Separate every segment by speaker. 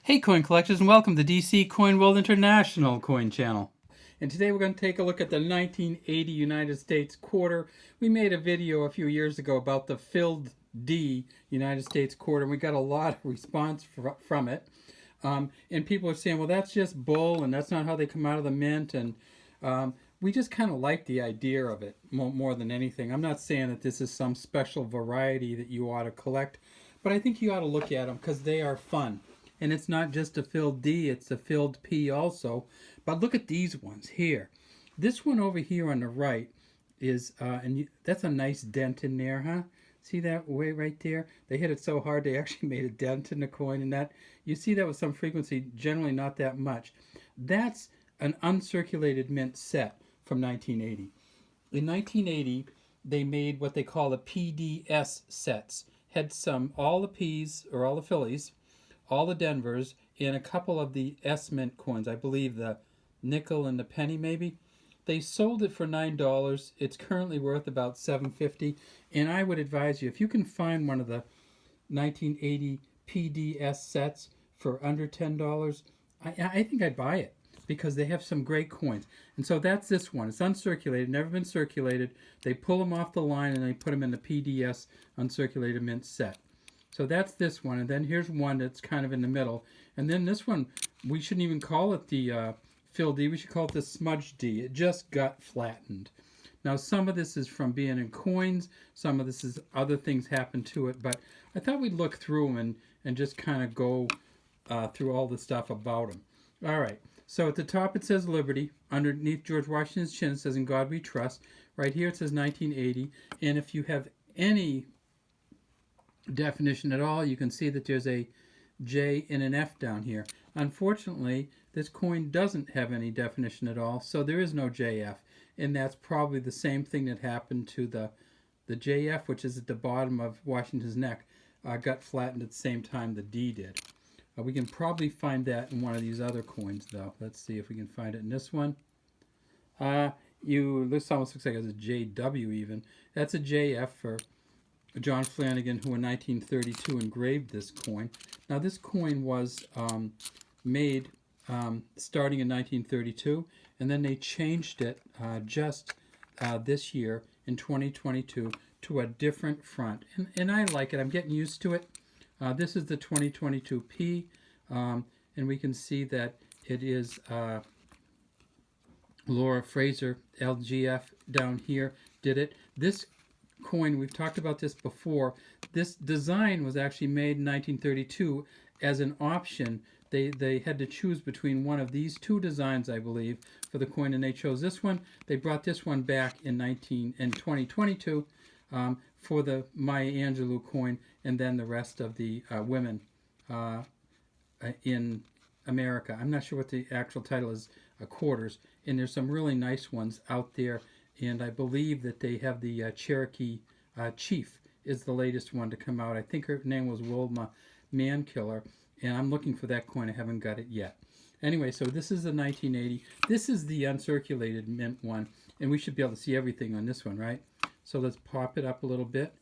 Speaker 1: Hey coin collectors, and welcome to DC Coin World International Coin Channel. And today we're going to take a look at the 1980 United States quarter. We made a video a few years ago about the filled D United States quarter, and we got a lot of response from it. And people are saying, well, that's just bull, and that's not how they come out of the mint. And we just kind of like the idea of it more than anything. I'm not saying that this is some special variety that you ought to collect, but I think you ought to look at them because they are fun. And it's not just a filled D, it's a filled P also. But look at these ones here. This one over here on the right is, that's a nice dent in there, huh? See that way right there? They hit it so hard they actually made a dent in the coin, and that you see that with some frequency, generally not that much. That's an uncirculated mint set from 1980. In 1980, they made what they call the PDS sets. Had all the P's, or all the Phillies, all the Denvers, and a couple of the S Mint coins. I believe the nickel and the penny maybe. They sold it for $9. It's currently worth about $7.50. And I would advise you, if you can find one of the 1980 PDS sets for under $10, I think I'd buy it because they have some great coins. And so that's this one. It's uncirculated, never been circulated. They pull them off the line and they put them in the PDS uncirculated mint set. So that's this one, and then here's one that's kind of in the middle. And then this one, we shouldn't even call it the fill D, we should call it the smudge D. It just got flattened. Now some of this is from being in coins, some of this is other things happened to it, but I thought we'd look through them and just kind of go through all the stuff about them. All right, so at the top it says Liberty. Underneath George Washington's chin it says In God We Trust. Right here it says 1980, and if you have any definition at all, you can see that there's a J and an F down here. Unfortunately, this coin doesn't have any definition at all, so there is no JF, and that's probably the same thing that happened to the JF, which is at the bottom of Washington's neck, got flattened at the same time the D did. We can probably find that in one of these other coins, though. Let's see if we can find it in this one. This almost looks like it's a JW even. That's a JF for John Flanagan, who in 1932 engraved this coin. Now this coin was made starting in 1932, and then they changed it just this year in 2022 to a different front. And I like it. I'm getting used to it. This is the 2022 P, and we can see that it is Laura Fraser, LGF, down here, did it. This coin, we've talked about this before, this design was actually made in 1932 as an option. They had to choose between one of these two designs, I believe, for the coin, and they chose this one. They brought this one back in 2022 for the Maya Angelou coin, and then the rest of the women in America. I'm not sure what the actual title is, quarters, and there's some really nice ones out there. And I believe that they have the Cherokee Chief is the latest one to come out. I think her name was Wilma Mankiller, and I'm looking for that coin. I haven't got it yet. Anyway, so this is the 1980. This is the uncirculated mint one, and we should be able to see everything on this one, right? So let's pop it up a little bit.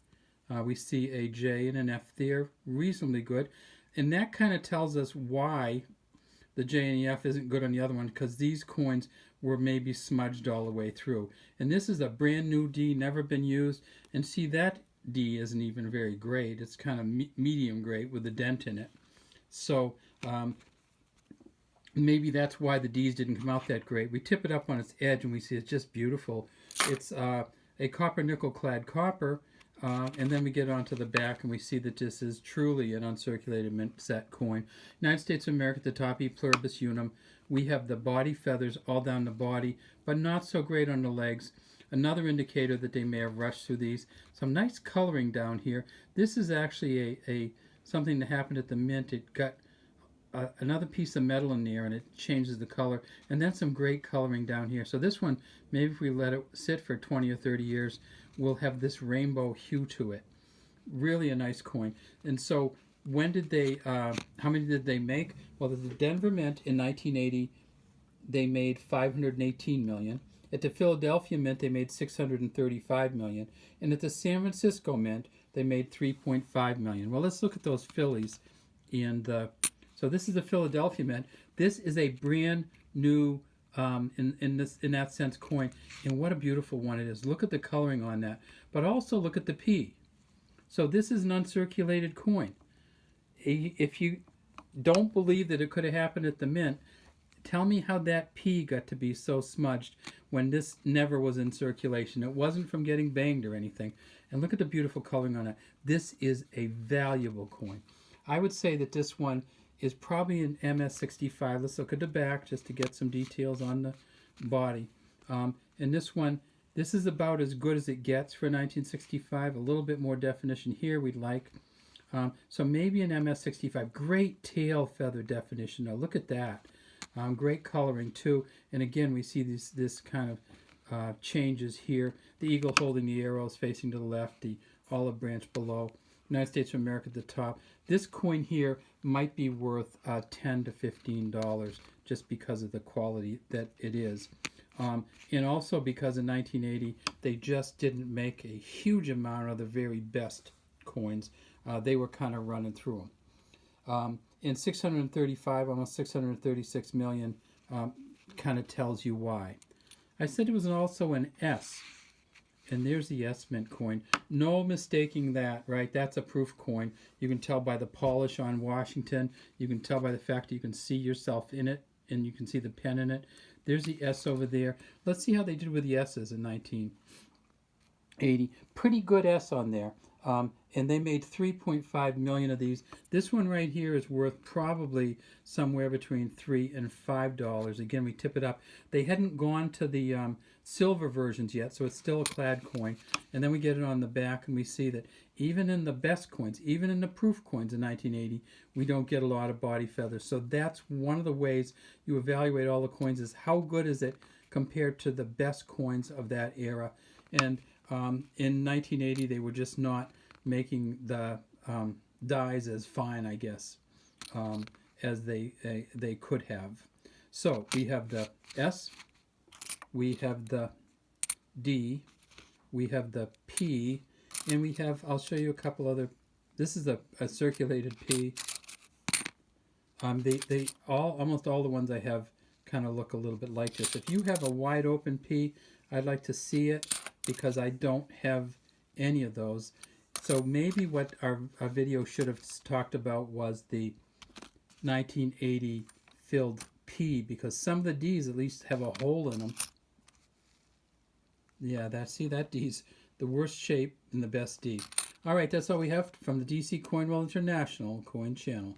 Speaker 1: We see a J and an F there, reasonably good. And that kind of tells us why the J and the F isn't good on the other one, because these coins were maybe smudged all the way through. And this is a brand new D, never been used. And see, that D isn't even very great. It's kind of medium grade with a dent in it. So maybe that's why the Ds didn't come out that great. We tip it up on its edge and we see it's just beautiful. It's a copper nickel clad copper. And then we get onto the back and we see that this is truly an uncirculated mint set coin. United States of America at the top, E pluribus unum. We have the body feathers all down the body, but not so great on the legs. Another indicator that they may have rushed through these. Some nice coloring down here. This is actually a something that happened at the mint. It got another piece of metal in there and it changes the color. And then some great coloring down here. So this one, maybe if we let it sit for 20 or 30 years, will have this rainbow hue to it. Really a nice coin. And so when did they, how many did they make? Well, at the Denver Mint in 1980, they made 518 million. At the Philadelphia Mint, they made 635 million. And at the San Francisco Mint, they made 3.5 million. Well, let's look at those Phillies. And So this is the Philadelphia Mint. This is a brand new in that sense coin, and what a beautiful one it is. Look at the coloring on that, but also look at the P. So this is an uncirculated coin. If you don't believe that it could have happened at the mint, tell me how that P got to be so smudged when this never was in circulation. It wasn't from getting banged or anything. And look at the beautiful coloring on it. This is a valuable coin. I would say that this one is probably an MS65. Let's look at the back just to get some details on the body. And this one, this is about as good as it gets for 1965. A little bit more definition here we'd like. So maybe an MS65. Great tail feather definition. Now look at that. Great coloring too. And again, we see this kind of changes here. The eagle holding the arrows facing to the left, the olive branch below. United States of America at the top. This coin here might be worth $10 to $15 just because of the quality that it is. And also because in 1980 they just didn't make a huge amount of the very best coins. They were kind of running through them. In 635, almost 636 million, kind of tells you why. I said it was also an S. And there's the S Mint coin. No mistaking that, right? That's a proof coin. You can tell by the polish on Washington. You can tell by the fact that you can see yourself in it, and you can see the pen in it. There's the S over there. Let's see how they did with the S's in 1980. Pretty good S on there. And they made 3.5 million of these. This one right here is worth probably somewhere between $3 and $5. Again, we tip it up. They hadn't gone to the silver versions yet, so it's still a clad coin. And then we get it on the back, and we see that even in the best coins, even in the proof coins in 1980, we don't get a lot of body feathers. So that's one of the ways you evaluate all the coins, is how good is it compared to the best coins of that era. And in 1980, they were just not making the dies as fine, I guess, as they could have. So we have the S, we have the D, we have the P, and we have, I'll show you a couple other. This is a circulated P. They almost all the ones I have kind of look a little bit like this. If you have a wide open P, I'd like to see it, because I don't have any of those. So maybe what our video should have talked about was the 1980 filled P, because some of the D's at least have a hole in them. Yeah, that D's the worst shape and the best D. All right, that's all we have from the DC Coin World International Coin Channel.